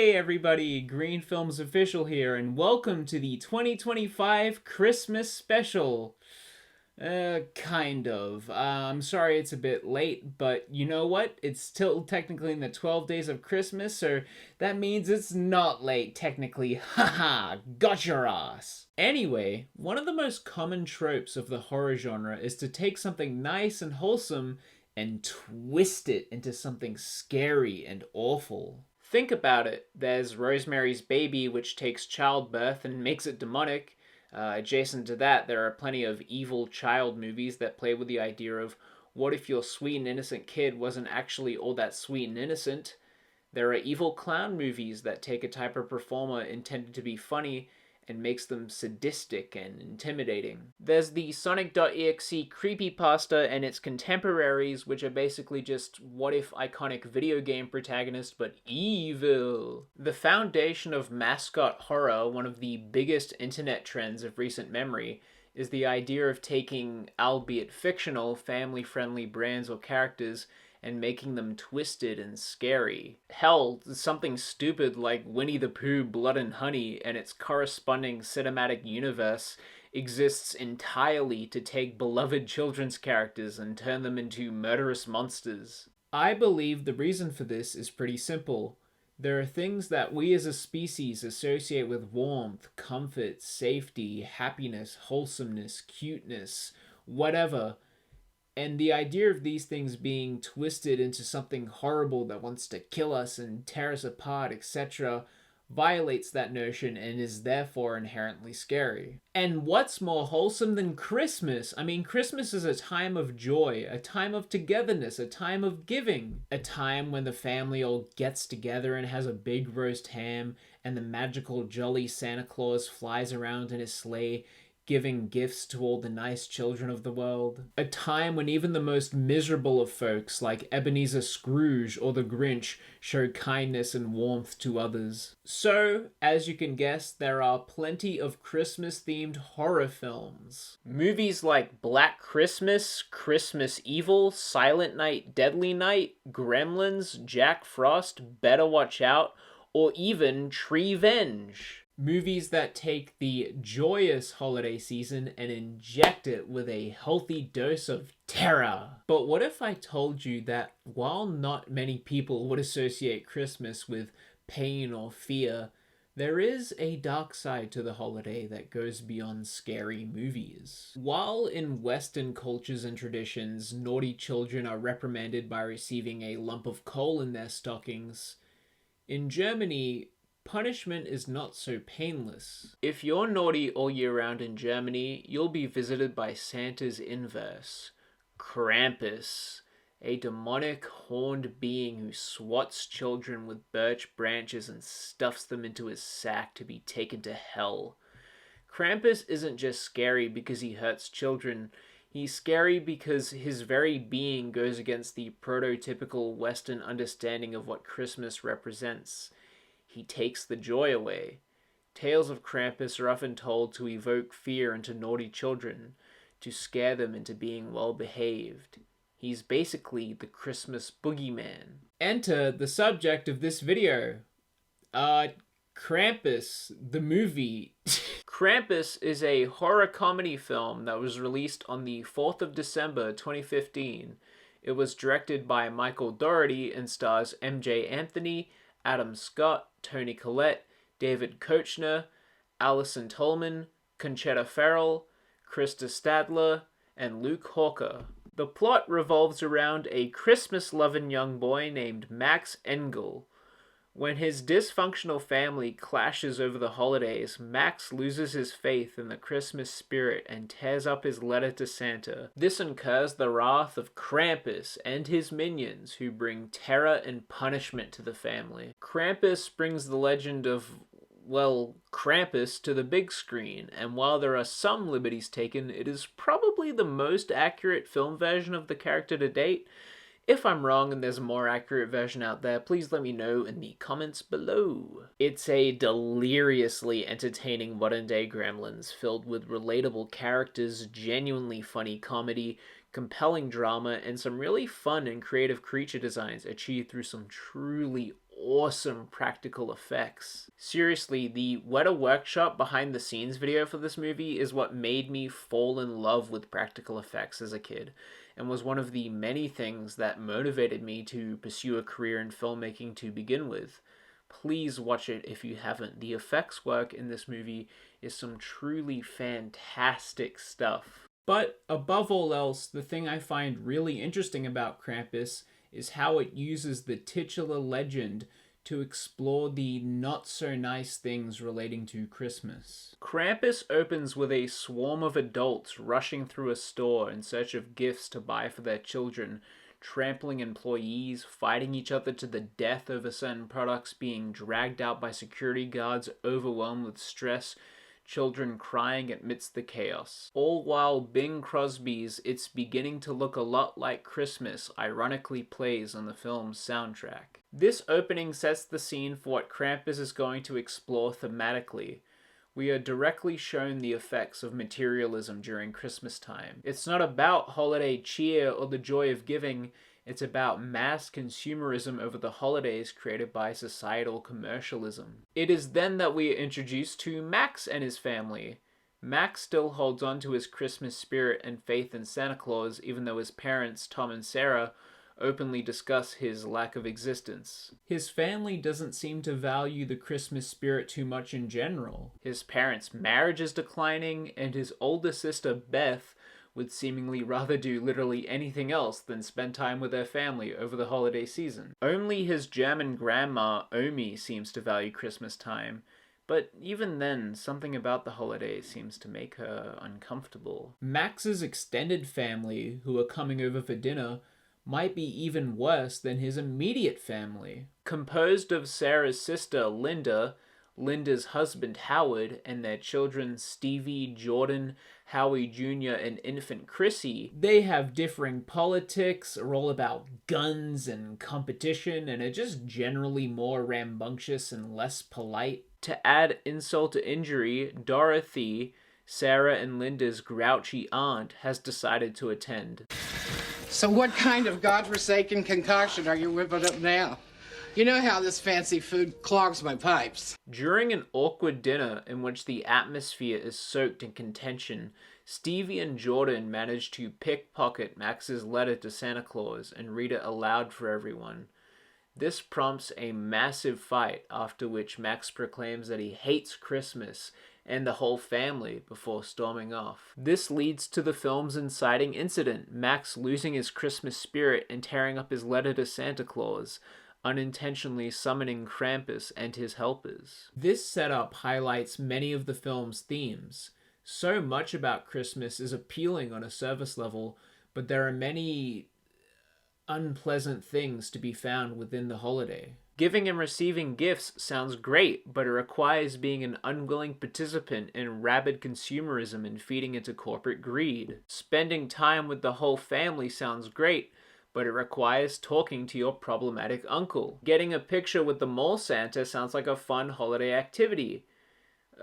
Hey everybody, Green Films Official here, and welcome to the 2025 Christmas special. Kind of. I'm sorry it's a bit late, but you know what? It's still technically in the 12 days of Christmas, so that means it's not late, technically. Haha, got your ass! Anyway, one of the most common tropes of the horror genre is to take something nice and wholesome and twist it into something scary and awful. Think about it. There's Rosemary's Baby, which takes childbirth and makes it demonic. Adjacent to that, there are plenty of evil child movies that play with the idea of what if your sweet and innocent kid wasn't actually all that sweet and innocent? There are evil clown movies that take a type of performer intended to be funny and makes them sadistic and intimidating. There's the Sonic.exe creepypasta and its contemporaries, which are basically just what if iconic video game protagonist but evil. The foundation of mascot horror, one of the biggest internet trends of recent memory, is the idea of taking, albeit fictional, family-friendly brands or characters and making them twisted and scary. Hell, something stupid like Winnie the Pooh, Blood and Honey, and its corresponding cinematic universe exists entirely to take beloved children's characters and turn them into murderous monsters. I believe the reason for this is pretty simple. There are things that we as a species associate with warmth, comfort, safety, happiness, wholesomeness, cuteness, whatever. And the idea of these things being twisted into something horrible that wants to kill us and tear us apart, etc., violates that notion and is therefore inherently scary. And what's more wholesome than Christmas? I mean, Christmas is a time of joy, a time of togetherness, a time of giving, a time when the family all gets together and has a big roast ham, and the magical jolly Santa Claus flies around in his sleigh, giving gifts to all the nice children of the world. A time when even the most miserable of folks, like Ebenezer Scrooge or the Grinch, show kindness and warmth to others. So, as you can guess, there are plenty of Christmas-themed horror films. Movies like Black Christmas, Christmas Evil, Silent Night, Deadly Night, Gremlins, Jack Frost, Better Watch Out, or even Treevenge. Movies that take the joyous holiday season and inject it with a healthy dose of terror. But what if I told you that while not many people would associate Christmas with pain or fear, there is a dark side to the holiday that goes beyond scary movies. While in Western cultures and traditions, naughty children are reprimanded by receiving a lump of coal in their stockings, in Germany, punishment is not so painless. If you're naughty all year round in Germany, you'll be visited by Santa's inverse, Krampus, a demonic horned being who swats children with birch branches and stuffs them into his sack to be taken to hell. Krampus isn't just scary because he hurts children, he's scary because his very being goes against the prototypical Western understanding of what Christmas represents. He takes the joy away. Tales of Krampus are often told to evoke fear into naughty children, to scare them into being well-behaved. He's basically the Christmas boogeyman. Enter the subject of this video. Krampus, the movie. Krampus is a horror comedy film that was released on the 4th of December 2015. It was directed by Michael Dougherty and stars MJ Anthony, Adam Scott, Toni Collette, David Koechner, Alison Tolman, Conchetta Ferrell, Krista Stadler, and Luke Hawker. The plot revolves around a Christmas-loving young boy named Max Engel. When his dysfunctional family clashes over the holidays, Max loses his faith in the Christmas spirit and tears up his letter to Santa. This incurs the wrath of Krampus and his minions, who bring terror and punishment to the family. Krampus brings the legend of, well, Krampus to the big screen, and while there are some liberties taken, it is probably the most accurate film version of the character to date. If I'm wrong and there's a more accurate version out there, please let me know in the comments below. It's a deliriously entertaining modern-day Gremlins filled with relatable characters, genuinely funny comedy, compelling drama, and some really fun and creative creature designs achieved through some truly awesome practical effects. Seriously, the Weta Workshop behind the scenes video for this movie is what made me fall in love with practical effects as a kid, and was one of the many things that motivated me to pursue a career in filmmaking to begin with. Please watch it if you haven't. The effects work in this movie is some truly fantastic stuff. But above all else, the thing I find really interesting about Krampus is how it uses the titular legend to explore the not-so-nice things relating to Christmas. Krampus opens with a swarm of adults rushing through a store in search of gifts to buy for their children, trampling employees, fighting each other to the death over certain products, being dragged out by security guards overwhelmed with stress, children crying amidst the chaos. All while Bing Crosby's "It's Beginning to Look a Lot Like Christmas" ironically plays on the film's soundtrack. This opening sets the scene for what Krampus is going to explore thematically. We are directly shown the effects of materialism during Christmas time. It's not about holiday cheer or the joy of giving, it's about mass consumerism over the holidays created by societal commercialism. It is then that we are introduced to Max and his family. Max still holds on to his Christmas spirit and faith in Santa Claus, even though his parents, Tom and Sarah, openly discuss his lack of existence. His family doesn't seem to value the Christmas spirit too much in general. His parents' marriage is declining, and his older sister, Beth, would seemingly rather do literally anything else than spend time with their family over the holiday season. Only his German grandma, Omi, seems to value Christmas time, but even then, something about the holiday seems to make her uncomfortable. Max's extended family, who are coming over for dinner, might be even worse than his immediate family. Composed of Sarah's sister, Linda, Linda's husband, Howard, and their children, Stevie, Jordan, Howie Jr., and infant Chrissy, they have differing politics, are all about guns and competition, and are just generally more rambunctious and less polite. To add insult to injury, Dorothy, Sarah and Linda's grouchy aunt, has decided to attend. So what kind of godforsaken concoction are you whipping up now? You know how this fancy food clogs my pipes. During an awkward dinner in which the atmosphere is soaked in contention, Stevie and Jordan manage to pickpocket Max's letter to Santa Claus and read it aloud for everyone. This prompts a massive fight, after which Max proclaims that he hates Christmas and the whole family before storming off. This leads to the film's inciting incident, Max losing his Christmas spirit and tearing up his letter to Santa Claus, unintentionally summoning Krampus and his helpers. This setup highlights many of the film's themes. So much about Christmas is appealing on a surface level, but there are many unpleasant things to be found within the holiday. Giving and receiving gifts sounds great, but it requires being an unwilling participant in rabid consumerism and feeding into corporate greed. Spending time with the whole family sounds great, but it requires talking to your problematic uncle. Getting a picture with the mall Santa sounds like a fun holiday activity.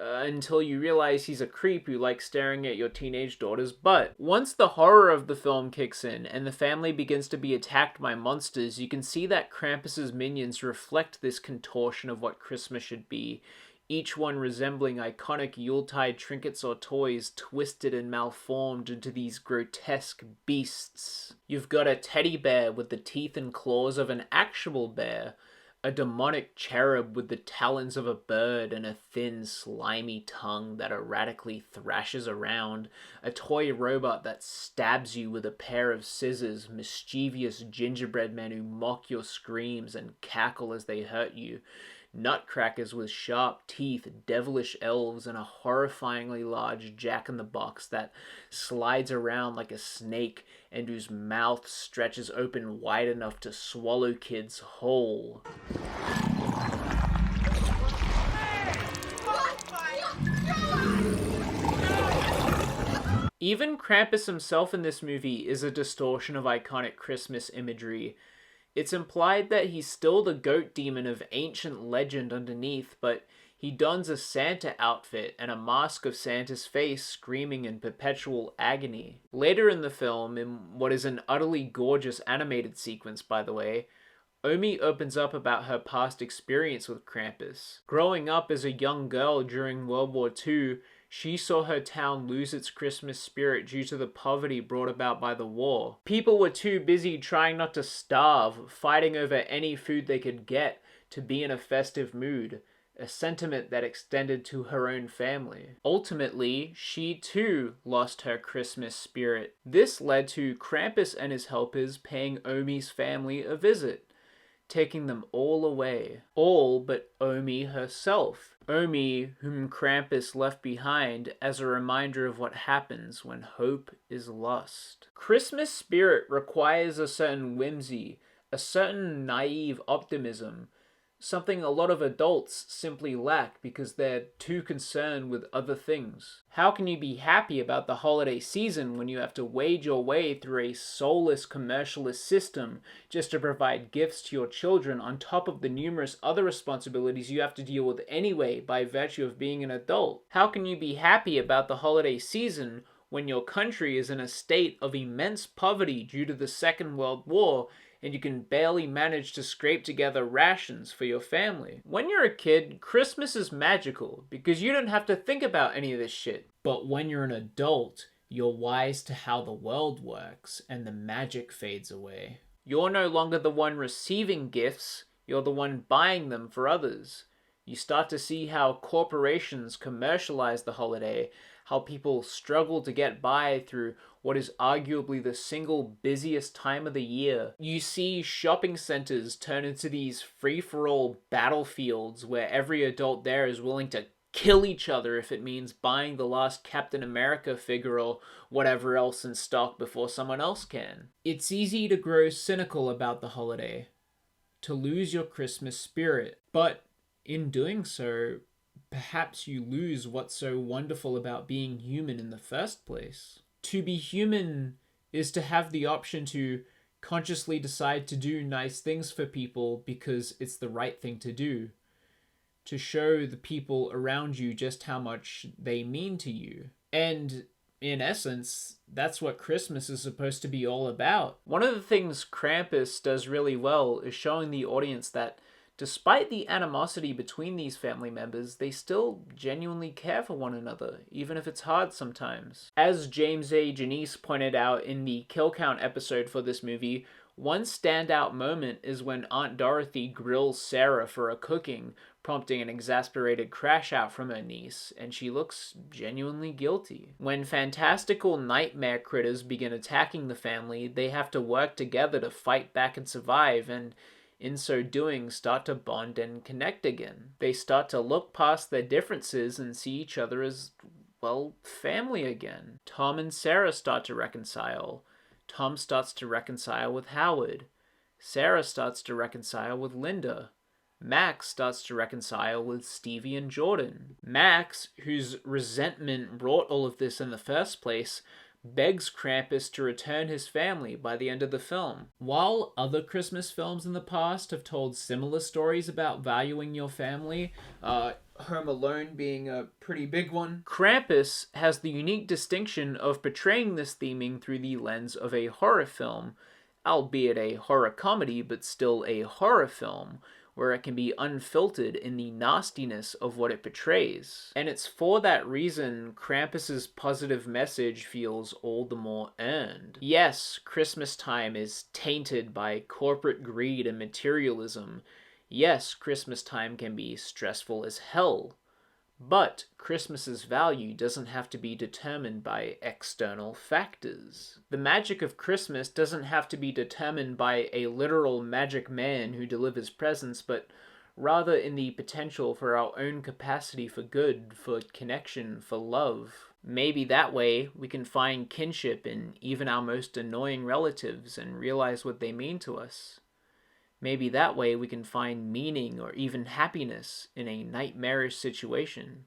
Until you realize he's a creep who likes staring at your teenage daughter's butt. Once the horror of the film kicks in and the family begins to be attacked by monsters, you can see that Krampus's minions reflect this contortion of what Christmas should be, each one resembling iconic Yuletide trinkets or toys twisted and malformed into these grotesque beasts. You've got a teddy bear with the teeth and claws of an actual bear, a demonic cherub with the talons of a bird and a thin, slimy tongue that erratically thrashes around, a toy robot that stabs you with a pair of scissors, mischievous gingerbread men who mock your screams and cackle as they hurt you, nutcrackers with sharp teeth, devilish elves, and a horrifyingly large jack-in-the-box that slides around like a snake and whose mouth stretches open wide enough to swallow kids whole. Even Krampus himself in this movie is a distortion of iconic Christmas imagery. It's implied that he's still the goat demon of ancient legend underneath, but he dons a Santa outfit and a mask of Santa's face, screaming in perpetual agony. Later in the film, in what is an utterly gorgeous animated sequence, by the way, Omi opens up about her past experience with Krampus. Growing up as a young girl during World War II, she saw her town lose its Christmas spirit due to the poverty brought about by the war. People were too busy trying not to starve, fighting over any food they could get, to be in a festive mood, a sentiment that extended to her own family. Ultimately, she too lost her Christmas spirit. This led to Krampus and his helpers paying Omi's family a visit, taking them all away. All but Omi herself. Omi, whom Krampus left behind as a reminder of what happens when hope is lost. Christmas spirit requires a certain whimsy, a certain naive optimism, something a lot of adults simply lack because they're too concerned with other things. How can you be happy about the holiday season when you have to wade your way through a soulless commercialist system just to provide gifts to your children on top of the numerous other responsibilities you have to deal with anyway by virtue of being an adult? How can you be happy about the holiday season when your country is in a state of immense poverty due to the Second World War and you can barely manage to scrape together rations for your family? When you're a kid, Christmas is magical because you don't have to think about any of this shit. But when you're an adult, you're wise to how the world works and the magic fades away. You're no longer the one receiving gifts, you're the one buying them for others. You start to see how corporations commercialize the holiday, how people struggle to get by through what is arguably the single busiest time of the year. You see shopping centers turn into these free-for-all battlefields where every adult there is willing to kill each other if it means buying the last Captain America figure or whatever else in stock before someone else can. It's easy to grow cynical about the holiday, to lose your Christmas spirit, but in doing so, perhaps you lose what's so wonderful about being human in the first place. To be human is to have the option to consciously decide to do nice things for people because it's the right thing to do. To show the people around you just how much they mean to you. And in essence, that's what Christmas is supposed to be all about. One of the things Krampus does really well is showing the audience that despite the animosity between these family members, they still genuinely care for one another, even if it's hard sometimes. As James A. Janice pointed out in the Kill Count episode for this movie, one standout moment is when Aunt Dorothy grills Sarah for a cooking, prompting an exasperated crash out from her niece, and she looks genuinely guilty. When fantastical nightmare critters begin attacking the family, they have to work together to fight back and survive, and in so doing, start to bond and connect again. They start to look past their differences and see each other as, well, family again. Tom and Sarah start to reconcile. Tom starts to reconcile with Howard. Sarah starts to reconcile with Linda. Max starts to reconcile with Stevie and Jordan. Max, whose resentment brought all of this in the first place, begs Krampus to return his family by the end of the film. While other Christmas films in the past have told similar stories about valuing your family, Home Alone being a pretty big one, Krampus has the unique distinction of portraying this theming through the lens of a horror film, albeit a horror comedy, but still a horror film, where it can be unfiltered in the nastiness of what it portrays. And it's for that reason Krampus's positive message feels all the more earned. Yes, Christmas time is tainted by corporate greed and materialism. Yes, Christmas time can be stressful as hell. But Christmas's value doesn't have to be determined by external factors. The magic of Christmas doesn't have to be determined by a literal magic man who delivers presents, but rather in the potential for our own capacity for good, for connection, for love. Maybe that way we can find kinship in even our most annoying relatives and realize what they mean to us. Maybe that way we can find meaning or even happiness in a nightmarish situation.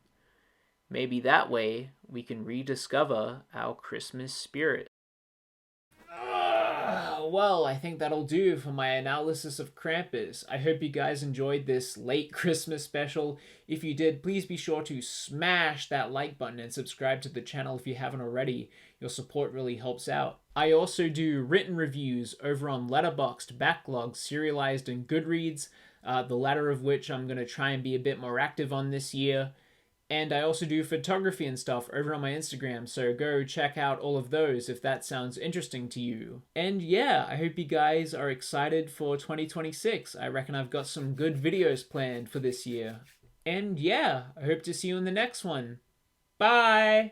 Maybe that way we can rediscover our Christmas spirit. Well, I think that'll do for my analysis of Krampus. I hope you guys enjoyed this late Christmas special. If you did, please be sure to smash that like button and subscribe to the channel if you haven't already. Your support really helps out. I also do written reviews over on Letterboxd, Backlog, Serialized, and Goodreads, the latter of which I'm going to try and be a bit more active on this year. And I also do photography and stuff over on my Instagram, so go check out all of those if that sounds interesting to you. And yeah, I hope you guys are excited for 2026. I reckon I've got some good videos planned for this year. And yeah, I hope to see you in the next one. Bye!